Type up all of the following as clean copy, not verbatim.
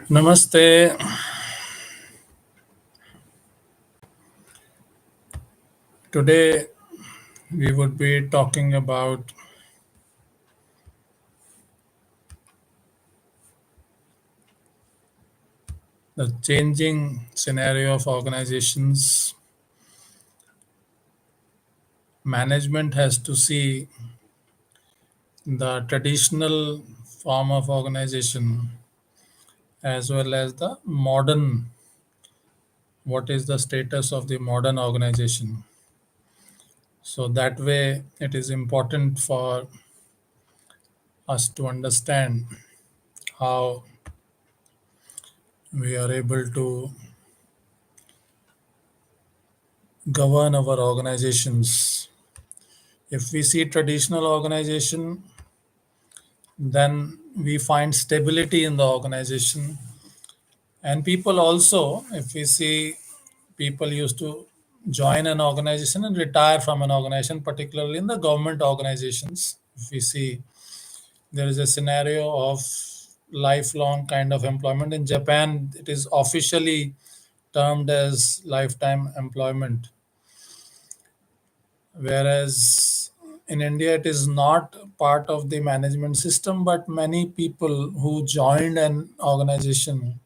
Namaste. Today we would be talking about the changing scenario of organizations. Management has to see the traditional form of organization as well as the modern, what is the status of the modern organization. So that way, it is important for us to understand how we are able to govern our organizations. If we see traditional organization, then we find stability in the organization. And people also, if we see, people used to join an organization and retire from an organization, particularly in the government organizations. If we see, there is a scenario of lifelong kind of employment. In Japan, it is officially termed as lifetime employment, whereas in India it is not part of the management system, but many people who joined an organization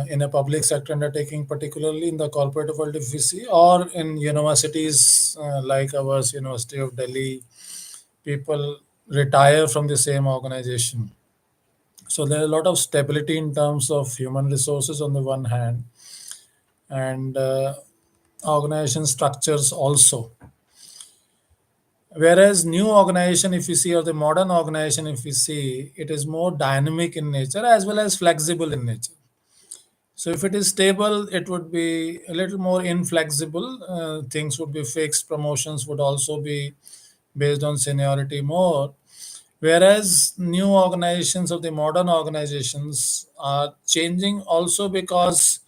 in a public sector undertaking, particularly in the corporate world, if we see, or in universities like ours, University of Delhi, people retire from the same organization. So there is a lot of stability in terms of human resources on the one hand, and organization structures also. Whereas new organization, if you see, or the modern organization, if you see, it is more dynamic in nature as well as flexible in nature. So if it is stable, it would be a little more inflexible. Things would be fixed. Promotions would also be based on seniority more. Whereas new organizations of the modern organizations are changing also because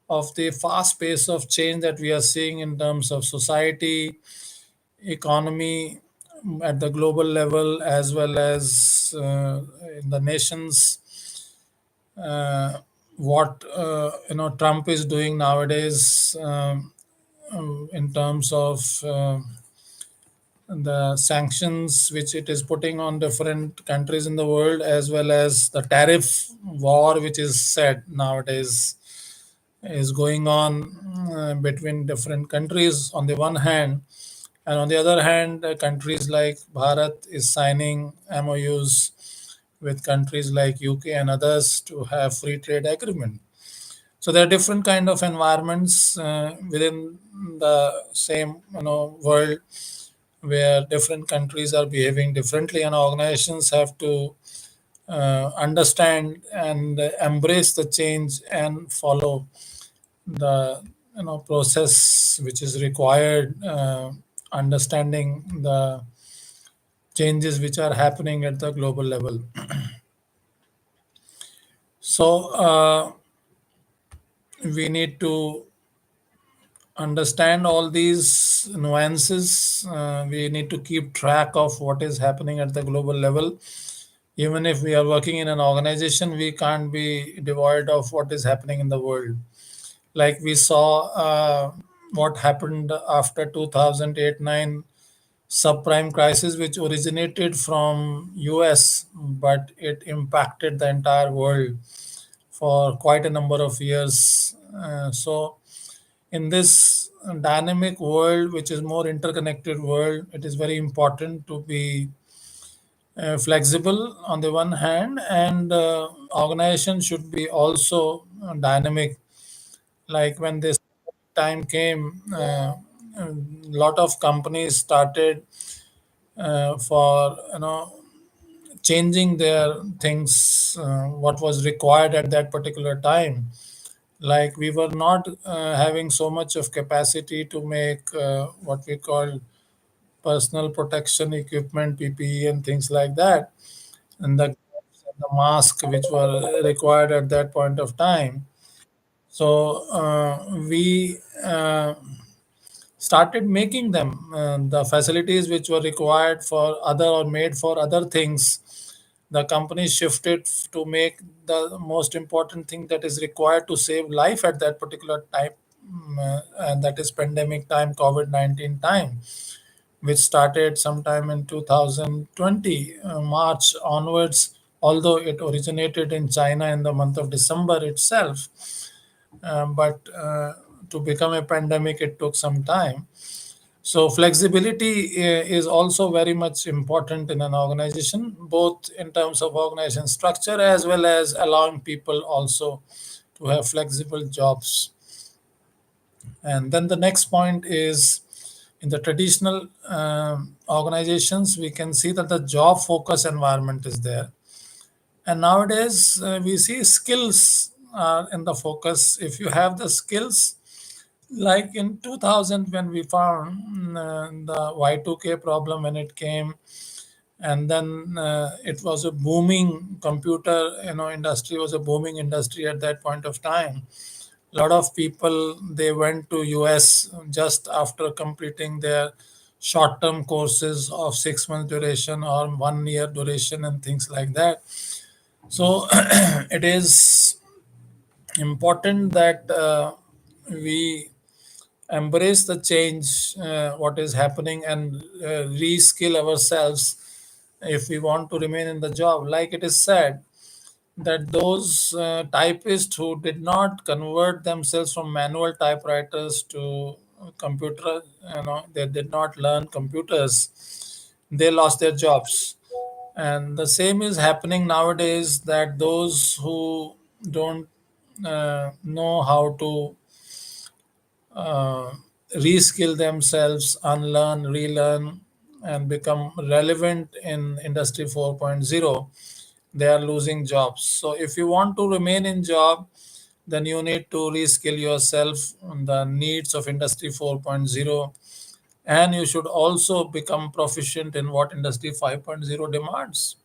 of the fast pace of change that we are seeing in terms of society, economy at the global level, as well as in the nations. What Trump is doing nowadays in terms of the sanctions which it is putting on different countries in the world, as well as the tariff war which is said nowadays is going on between different countries on the one hand, and on the other hand, countries like Bharat is signing MOUs with countries like UK and others to have free trade agreement. So there are different kind of environments within the same world, where different countries are behaving differently, and organizations have to understand and embrace the change and follow the process which is required, understanding the changes which are happening at the global level. So we need to understand all these nuances. We need to keep track of what is happening at the global level. Even if we are working in an organization, we can't be devoid of what is happening in the world. Like we saw what happened after 2008-9 subprime crisis, which originated from US, but it impacted the entire world for quite a number of years. So in this dynamic world, which is more interconnected world, it is very important to be flexible on the one hand, and organization should be also dynamic. Like when this time came, a lot of companies started for changing their things, what was required at that particular time. Like we were not having so much of capacity to make what we call personal protection equipment, PPE, and things like that, and the gloves and the mask which were required at that point of time. So we started making them, the facilities which were required for other or made for other things. The company shifted to make the most important thing that is required to save life at that particular time, and that is pandemic time, COVID-19 time, which started sometime in 2020, March onwards, although it originated in China in the month of December itself. But to become a pandemic, it took some time. So flexibility is also very much important in an organization, both in terms of organization structure as well as allowing people also to have flexible jobs. And then the next point is, in the traditional organizations, we can see that the job focus environment is there. And nowadays, we see skills are in the focus. If you have the skills, like in 2000 when we found the Y2K problem when it came, and then it was a booming computer, industry was a booming industry at that point of time. A lot of people, they went to US just after completing their short term courses of 6 months duration or 1 year duration and things like that. So it is important that we embrace the change, what is happening, and reskill ourselves if we want to remain in the job. Like it is said that those typists who did not convert themselves from manual typewriters to computer, they did not learn computers, they lost their jobs. And the same is happening nowadays, that those who don't know how to uh, reskill themselves, unlearn, relearn, and become relevant in Industry 4.0, they are losing jobs. So if you want to remain in job, then you need to reskill yourself on the needs of Industry 4.0, and you should also become proficient in what Industry 5.0 demands.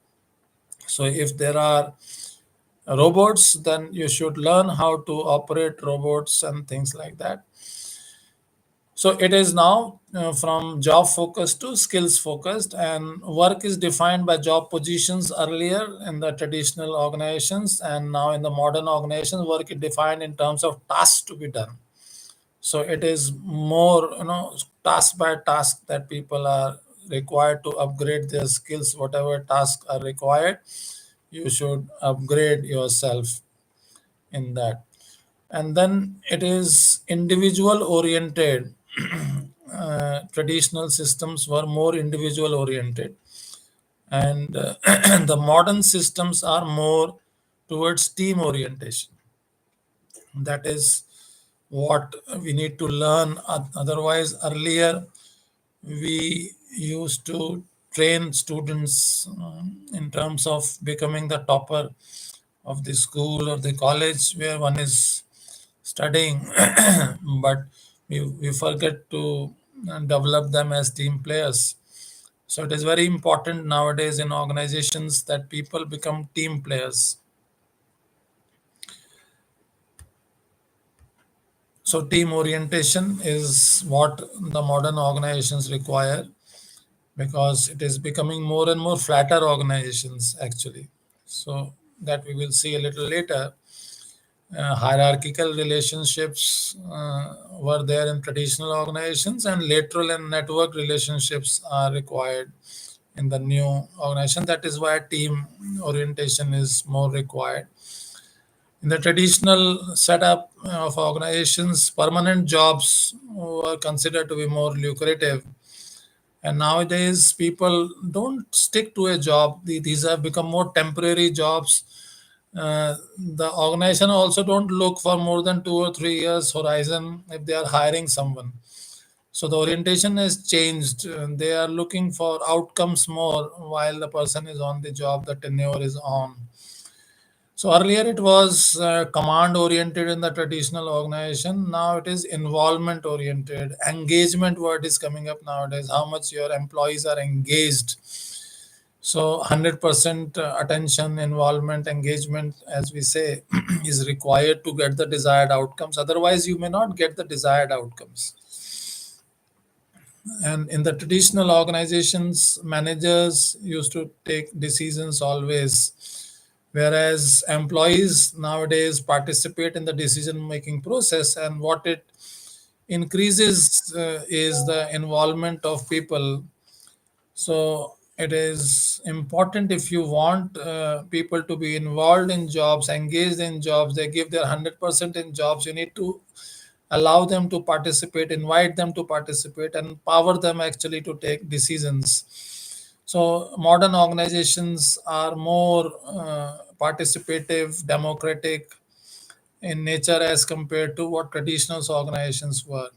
So if there are robots, then you should learn how to operate robots and things like that. So it is now from job focused to skills focused, and work is defined by job positions earlier in the traditional organizations, and now in the modern organizations, work is defined in terms of tasks to be done. So it is more, task by task that people are required to upgrade their skills. Whatever tasks are required, you should upgrade yourself in that. And then it is individual oriented. Traditional systems were more individual oriented, and the modern systems are more towards team orientation. That is what we need to learn. Otherwise, earlier we used to train students in terms of becoming the topper of the school or the college where one is studying, but we forget to develop them as team players. So it is very important nowadays in organizations that people become team players. So team orientation is what the modern organizations require, because it is becoming more and more flatter organizations actually. So that we will see a little later. Hierarchical relationships were there in traditional organizations, and lateral and network relationships are required in the new organization. That is why team orientation is more required. In the traditional setup of organizations, permanent jobs were considered to be more lucrative. And nowadays, people don't stick to a job. These have become more temporary jobs. The organization also don't look for more than 2 or 3 years horizon if they are hiring someone. So the orientation has changed. They are looking for outcomes more while the person is on the job, the tenure is on. So earlier it was command oriented in the traditional organization. Now it is involvement oriented. Engagement word is coming up nowadays. How much your employees are engaged. So 100% attention, involvement, engagement, as we say, is required to get the desired outcomes. Otherwise, you may not get the desired outcomes. And in the traditional organizations, managers used to take decisions always, whereas employees nowadays participate in the decision making process. And what it increases is the involvement of people. So it is important, if you want people to be involved in jobs, engaged in jobs, they give their 100% in jobs, you need to allow them to participate, invite them to participate, and empower them actually to take decisions. So modern organizations are more participative, democratic in nature as compared to what traditional organizations were.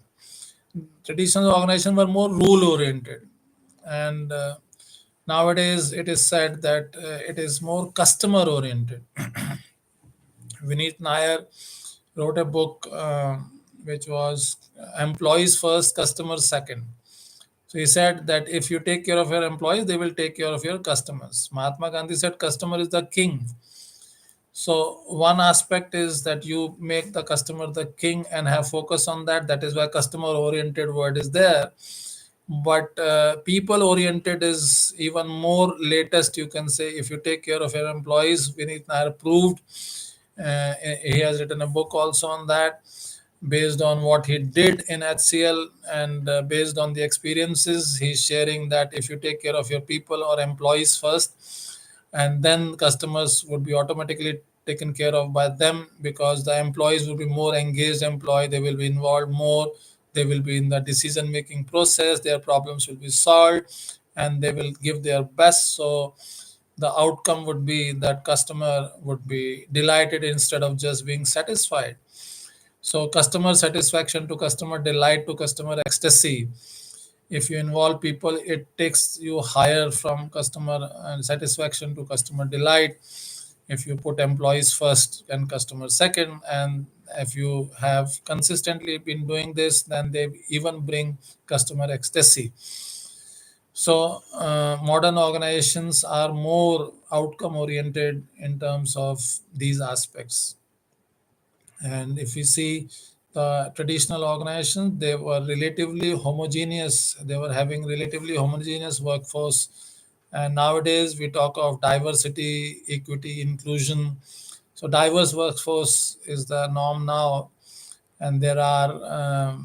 Traditional organizations were more rule oriented, and nowadays it is said that it is more customer oriented. Vineet Nair wrote a book which was Employees First, Customers Second. So he said that if you take care of your employees, they will take care of your customers. Mahatma Gandhi said customer is the king. So one aspect is that you make the customer the king and have focus on that. That is why customer oriented word is there. But people oriented is even more latest, you can say. If you take care of your employees, Vineet Nair proved, he has written a book also on that, based on what he did in HCL, and based on the experiences he's sharing, that if you take care of your people or employees first, and then customers would be automatically taken care of by them, because the employees will be more engaged employee, they will be involved more, they will be in the decision making process, their problems will be solved, and they will give their best. So the outcome would be that customer would be delighted instead of just being satisfied. So customer satisfaction to customer delight to customer ecstasy, if you involve people, it takes you higher from customer satisfaction to customer delight. If you put employees first and customer second, and if you have consistently been doing this, then they even bring customer ecstasy. So modern organizations are more outcome oriented in terms of these aspects. And if you see the traditional organizations, they were relatively homogeneous. They were having relatively homogeneous workforce. And nowadays we talk of diversity, equity, inclusion. So diverse workforce is the norm now. And there are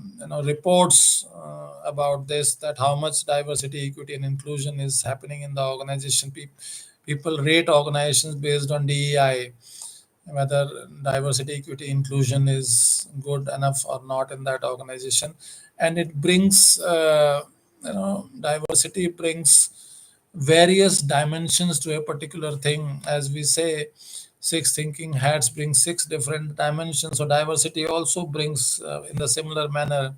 reports about this, that how much diversity, equity, and inclusion is happening in the organization. People rate organizations based on DEI, whether diversity, equity, inclusion is good enough or not in that organization. And it brings diversity brings various dimensions to a particular thing. As we say, six thinking hats bring six different dimensions. So diversity also brings in the similar manner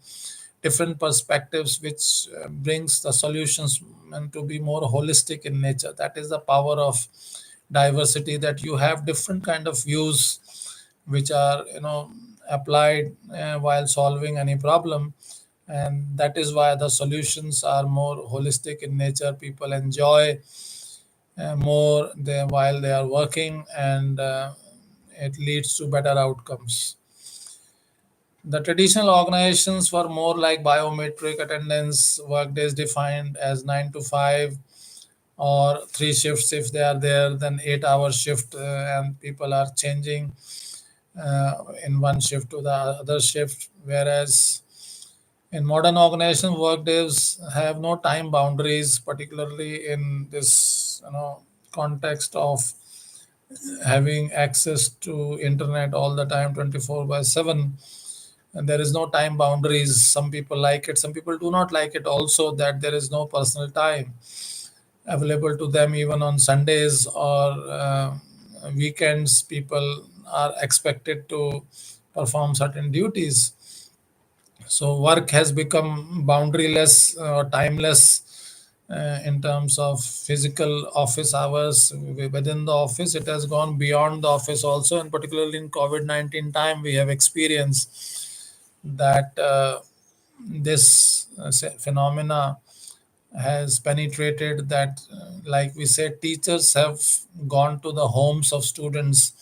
different perspectives, which brings the solutions and to be more holistic in nature. That is the power of diversity, that you have different kind of views which are applied while solving any problem. And that is why the solutions are more holistic in nature. People enjoy more while they are working, and it leads to better outcomes. The traditional organizations were more like biometric attendance, workdays defined as 9 to 5, or three shifts if they are there, then 8 hour shift, and people are changing in one shift to the other shift. Whereas in modern organizations, workdays have no time boundaries, particularly in this context of having access to internet all the time, 24 by 7. And there is no time boundaries. Some people like it, some people do not like it also, that there is no personal time available to them. Even on Sundays or weekends, people are expected to perform certain duties. So work has become boundaryless or timeless in terms of physical office hours within the office. It has gone beyond the office also, and particularly in COVID-19 time, we have experienced that this phenomena has penetrated, that like we said, teachers have gone to the homes of students.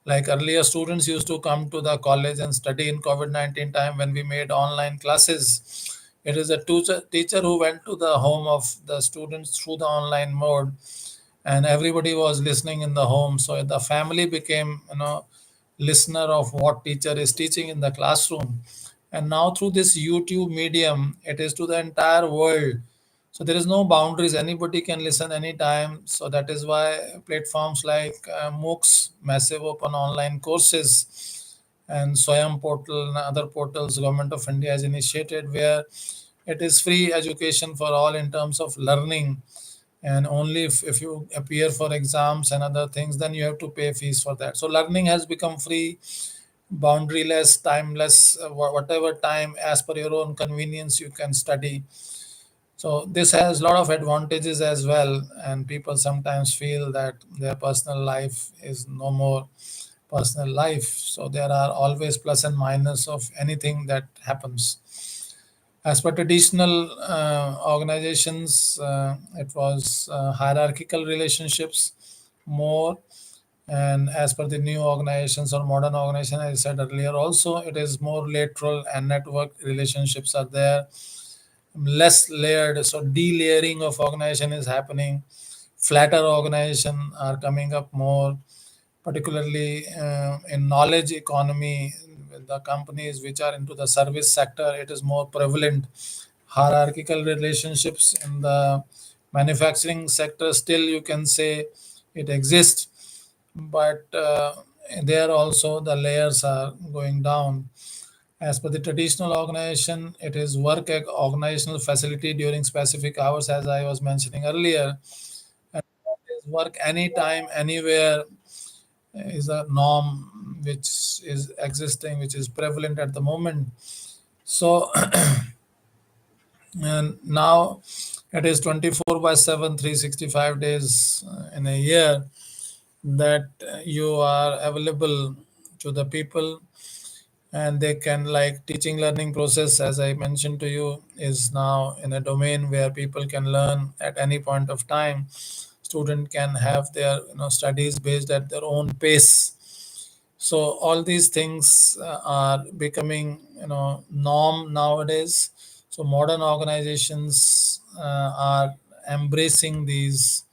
Like earlier, students used to come to the college and study. In COVID-19 time, when we made online classes, It is a teacher who went to the home of the students through the online mode, and everybody was listening in the home. So the family became, listener of what teacher is teaching in the classroom. And now through this YouTube medium, it is to the entire world. So there is no boundaries. Anybody can listen anytime. So that is why platforms like MOOCs, massive open online courses, and Swayam portal and other portals Government of India has initiated, where it is free education for all in terms of learning. And only if you appear for exams and other things, then you have to pay fees for that. So learning has become free, boundaryless, timeless, whatever time as per your own convenience you can study. So this has a lot of advantages as well, and people sometimes feel that their personal life is no more personal life. So there are always plus and minus of anything that happens. As per traditional organizations, it was hierarchical relationships more, and as per the new organizations or modern organization, as I said earlier, also it is more lateral and network relationships are there, less layered. So delayering of organization is happening. Flatter organization are coming up more, particularly in knowledge economy. The companies which are into the service sector, it is more prevalent. Hierarchical relationships in the manufacturing sector, still you can say it exists, but there also the layers are going down. As per the traditional organization, it is organizational facility during specific hours, as I was mentioning earlier. And it is work anytime, anywhere is a norm which is existing, which is prevalent at the moment. So, and now it is 24 by 7, 365 days in a year that you are available to the people, and they can, like teaching learning process, as I mentioned to you, is now in a domain where people can learn at any point of time. Student can have their studies based at their own pace. So all these things are becoming norm nowadays. So modern organizations are embracing these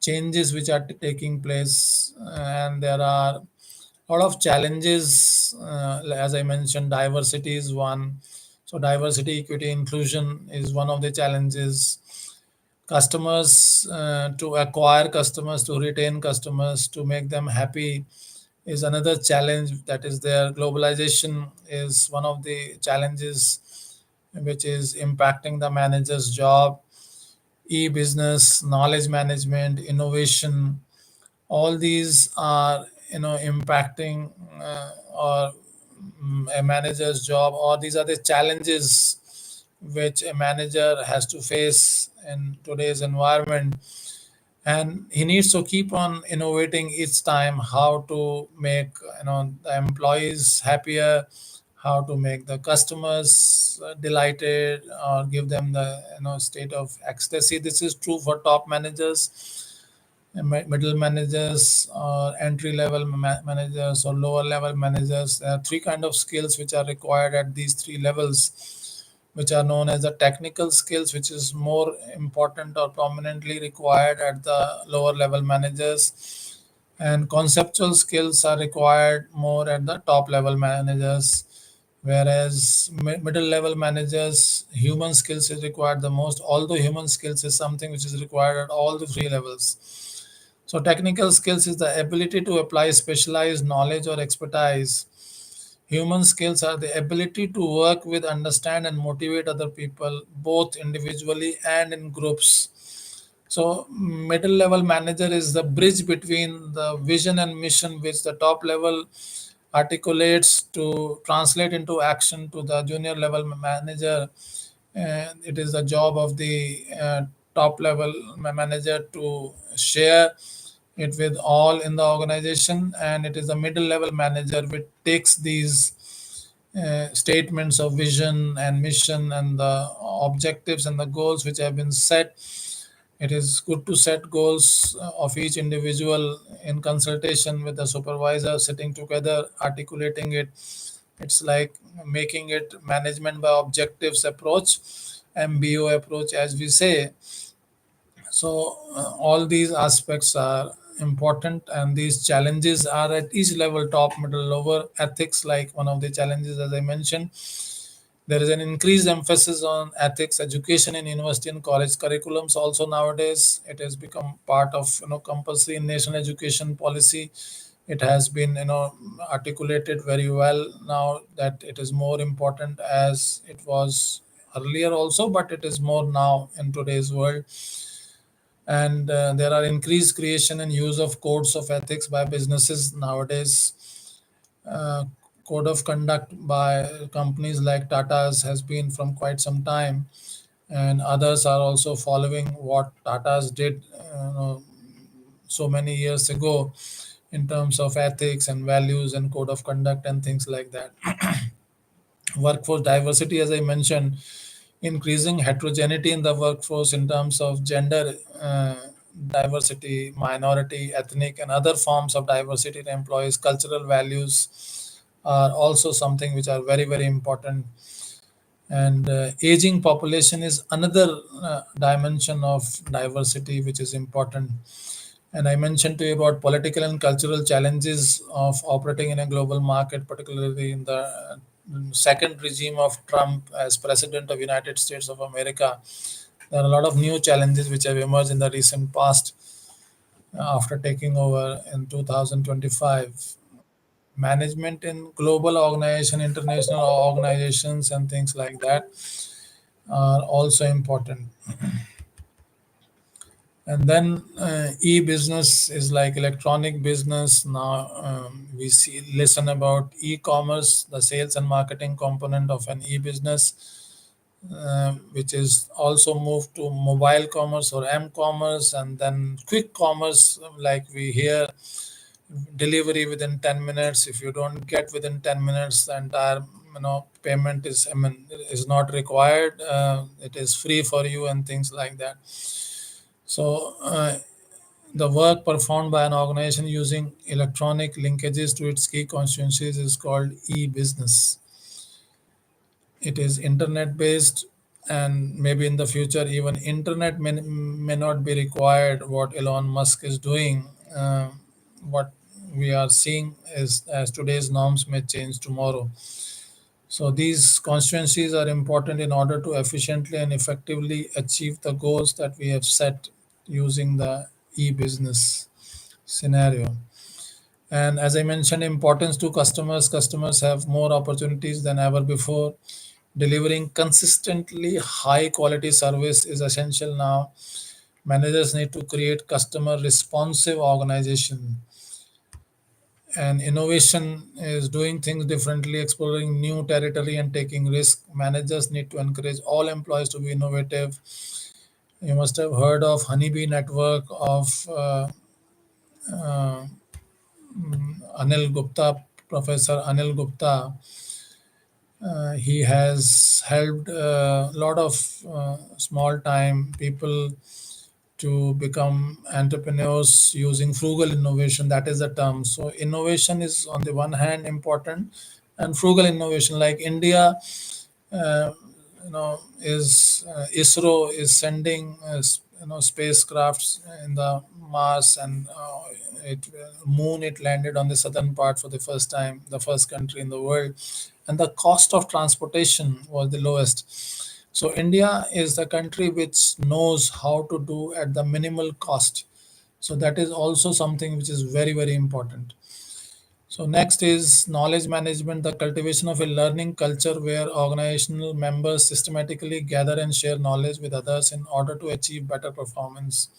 changes which are taking place, and there are a lot of challenges. As I mentioned, diversity is one. So diversity, equity, inclusion is one of the challenges. Customers, to acquire customers, to retain customers, to make them happy is another challenge that is there. Globalization is one of the challenges which is impacting the manager's job. E-business, knowledge management, innovation, all these are impacting or a manager's job, or these are the challenges which a manager has to face in today's environment. And he needs to keep on innovating each time, how to make the employees happier, how to make the customers delighted, or give them the state of ecstasy. This is true for top managers, middle managers, or entry level managers, or lower level managers. There are three kind of skills which are required at these three levels, which are known as the technical skills, which is more important or prominently required at the lower level managers, and conceptual skills are required more at the top level managers, whereas middle level managers, human skills is required the most, although human skills is something which is required at all the three levels. So technical skills is the ability to apply specialized knowledge or expertise. Human skills are the ability to work with, understand, and motivate other people, both individually and in groups. So, middle level manager is the bridge between the vision and mission, which the top level articulates to translate into action to the junior level manager. And it is the job of the top level manager to share it with all in the organization, and it is the middle level manager which takes these statements of vision and mission and the objectives and the goals which have been set. It is good to set goals of each individual in consultation with the supervisor, sitting together, articulating it, It's like making it management by objectives approach, MBO approach, as we say. So all these aspects are important, and these challenges are at each level: top, middle, lower. Ethics, like one of the challenges, as I mentioned, there is an increased emphasis on ethics education in university and college curriculums. Also nowadays, it has become part of compulsory in national education policy. It has been articulated very well now that it is more important as it was earlier also, but it is more now in today's world. And there are increased creation and use of codes of ethics by businesses nowadays. uh, Code of conduct by companies like Tata's has been from quite some time, and others are also following what Tata's did so many years ago in terms of ethics and values and code of conduct and things like that. Workforce diversity, as I mentioned, increasing heterogeneity in the workforce in terms of gender diversity, minority, ethnic, and other forms of diversity in employees. Cultural values are also something which are very, very important. And aging population is another dimension of diversity which is important. And I mentioned to you about political and cultural challenges of operating in a global market, particularly in the second regime of Trump as president of United States of America. There are a lot of new challenges which have emerged in the recent past after taking over in 2025. Management in global organization, international organizations, and things like that are also important. And then e-business is like electronic business. Now we see listen about e-commerce, the sales and marketing component of an e-business, which is also moved to mobile commerce or m-commerce, and then quick commerce, like we hear delivery within 10 minutes. If you don't get within 10 minutes, the entire payment is, I mean, is not required. It is free for you and things like that. So the work performed by an organization using electronic linkages to its key constituencies is called e-business. It is internet based, and maybe in the future even internet may not be required. What Elon Musk is doing, what we are seeing is as today's norms may change tomorrow. So these constituencies are important in order to efficiently and effectively achieve the goals that we have set using the e-business scenario. And as I mentioned, importance to customers. Customers have more opportunities than ever before. Delivering consistently high quality service is essential now. Managers need to create customer responsive organization. And innovation is doing things differently, exploring new territory and taking risk. Managers need to encourage all employees to be innovative. You must have heard of Honeybee Network of uh, Anil Gupta, Professor Anil Gupta. He has helped a lot of small time people to become entrepreneurs using frugal innovation. That is the term. So innovation is on the one hand important, and frugal innovation, like India, uh, is ISRO is sending spacecrafts in the Mars, and it moon. It landed on the southern part for the first time, the first country in the world, and the cost of transportation was the lowest. So India is the country which knows how to do at the minimal cost. So that is also something which is very, very important. So next is knowledge management, the cultivation of a learning culture where organizational members systematically gather and share knowledge with others in order to achieve better performance.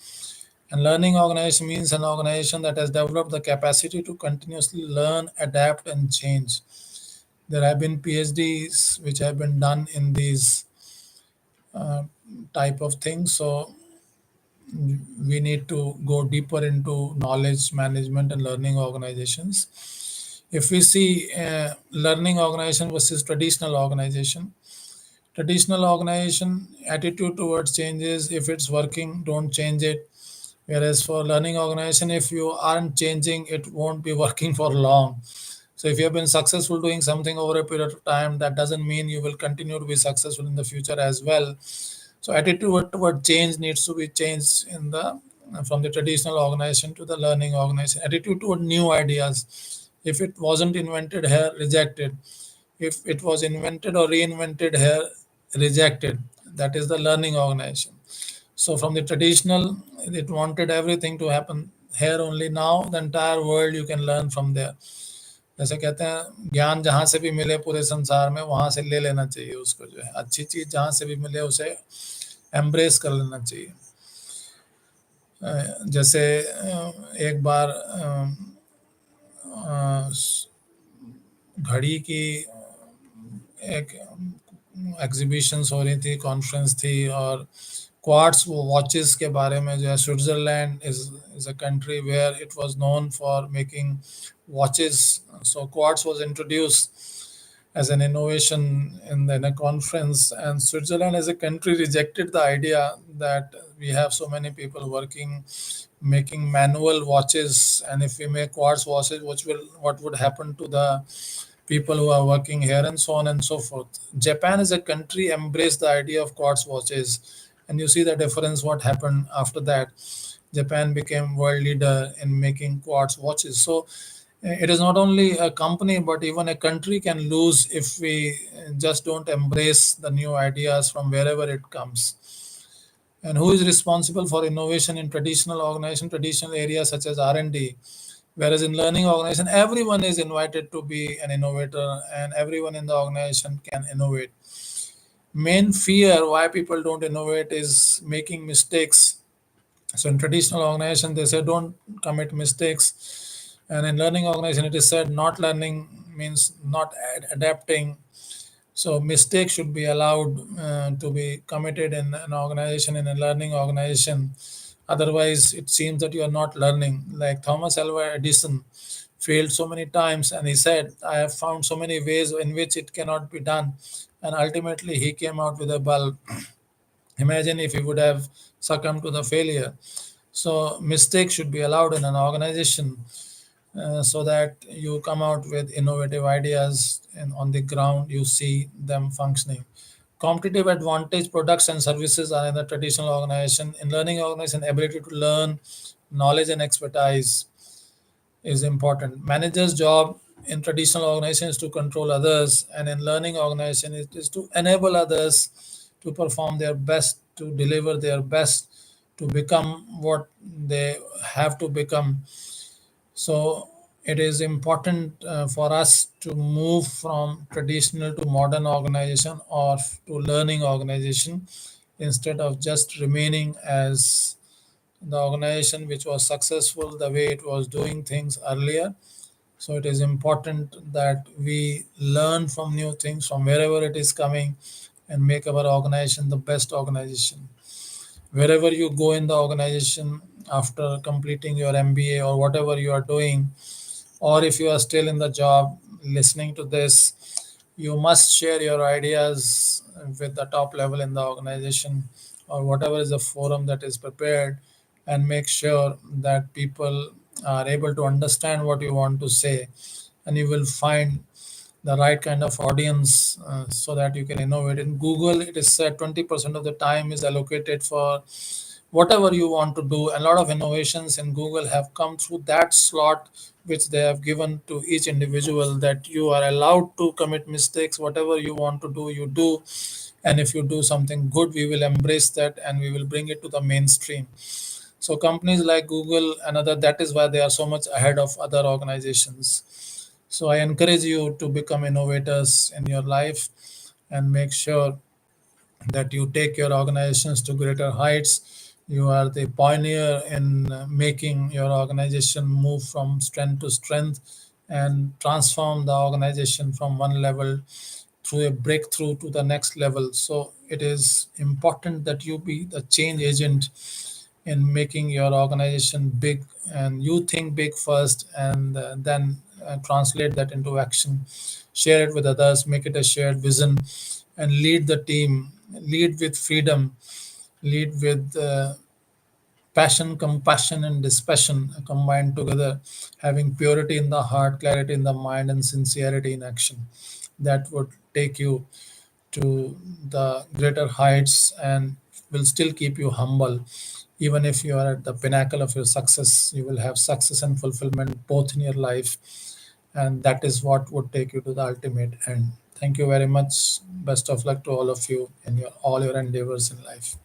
And learning organization means an organization that has developed the capacity to continuously learn, adapt, and change. There have been PhDs which have been done in these uh, type of things. So we need to go deeper into knowledge management and learning organizations. If we see learning organization versus traditional organization attitude towards changes: if it's working, don't change it. Whereas for learning organization, if you aren't changing, it won't be working for long. So if you have been successful doing something over a period of time, that doesn't mean you will continue to be successful in the future as well. So attitude toward change needs to be changed in the from the traditional organization to the learning organization. Attitude toward new ideas. If it wasn't invented here, rejected. If it was invented or reinvented here, rejected. That is the learning organization. So from the traditional, it wanted everything to happen here only. Now the entire world you can learn from there. जैसे कहते हैं ज्ञान जहाँ से भी मिले पूरे संसार में वहाँ से ले लेना चाहिए उसको, जो है अच्छी चीज जहाँ से भी मिले उसे एम्ब्रेस कर लेना चाहिए। जैसे एक बार घड़ी की एक एग्जीबिशंस हो रही थी, कॉन्फ्रेंस थी, और क्वार्ट्स वॉचेस के बारे में, जो है Switzerland is a country where it was known for making watches. So quartz was introduced as an innovation in a conference, and Switzerland as a country rejected the idea that we have so many people working making manual watches, and if we make quartz watches, what would happen to the people who are working here, and so on and so forth. Japan as a country embraced the idea of quartz watches, and you see the difference what happened after that. Japan became world leader in making quartz watches. So it is not only a company but even a country can lose if we just don't embrace the new ideas from wherever it comes. And who is responsible for innovation in traditional organization, traditional areas such as R&D? Whereas in learning organization, everyone is invited to be an innovator and everyone in the organization can innovate. Main fear why people don't innovate is making mistakes. So in traditional organization, they say don't commit mistakes. And in learning organization, it is said not learning means not adapting. So mistakes should be allowed to be committed in an organization, in a learning organization. Otherwise, it seems that you are not learning. Like Thomas Alva Edison failed so many times, and he said, "I have found so many ways in which it cannot be done," and ultimately he came out with a bulb. Imagine if he would have succumbed to the failure. So mistakes should be allowed in an organization so that you come out with innovative ideas and on the ground you see them functioning. Competitive advantage products and services are in the traditional organization. In learning organization, ability to learn, knowledge and expertise is important. Manager's job in traditional organization is to control others, and in learning organization it is to enable others to perform their best, to deliver their best, to become what they have to become. So it is important for us to move from traditional to modern organization or to learning organization instead of just remaining as the organization which was successful the way it was doing things earlier. So it is important that we learn from new things from wherever it is coming and make our organization the best organization. Wherever you go in the organization after completing your MBA or whatever you are doing, or if you are still in the job listening to this, you must share your ideas with the top level in the organization or whatever is the forum that is prepared, and make sure that people are able to understand what you want to say, and you will find the right kind of audience so that you can innovate. In Google, it is said 20% of the time is allocated for whatever you want to do. A lot of innovations in Google have come through that slot which they have given to each individual, that you are allowed to commit mistakes. Whatever you want to do, you do. And if you do something good, we will embrace that and we will bring it to the mainstream. So companies like Google and other, that is why they are so much ahead of other organizations. So I encourage you to become innovators in your life and make sure that you take your organizations to greater heights. You are the pioneer in making your organization move from strength to strength and transform the organization from one level through a breakthrough to the next level. So it is important that you be the change agent in making your organization big, and you think big first and then translate that into action, share it with others, make it a shared vision, and lead the team, lead with freedom, lead with passion, compassion, and dispassion combined together, having purity in the heart, clarity in the mind, and sincerity in action. That would take you to the greater heights and will still keep you humble. Even if you are at the pinnacle of your success, you will have success and fulfillment both in your life, and that is what would take you to the ultimate end. Thank you very much. Best of luck to all of you in your all your endeavors in life.